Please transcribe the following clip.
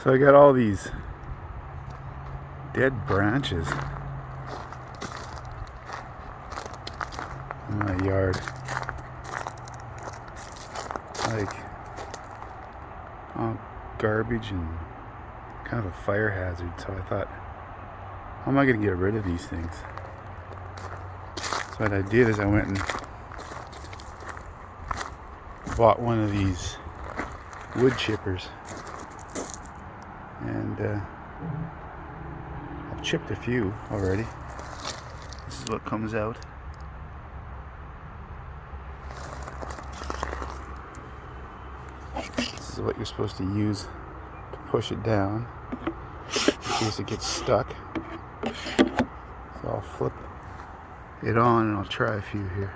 So I got all these dead branches in my yard. Like, garbage and kind of a fire hazard. So I thought, how am I going to get rid of these things? So what I did is I went and bought one of these wood chippers. And I've chipped a few already. This is what comes out. This is what you're supposed to use to push it down in case it gets stuck. So I'll flip it on and I'll try a few here.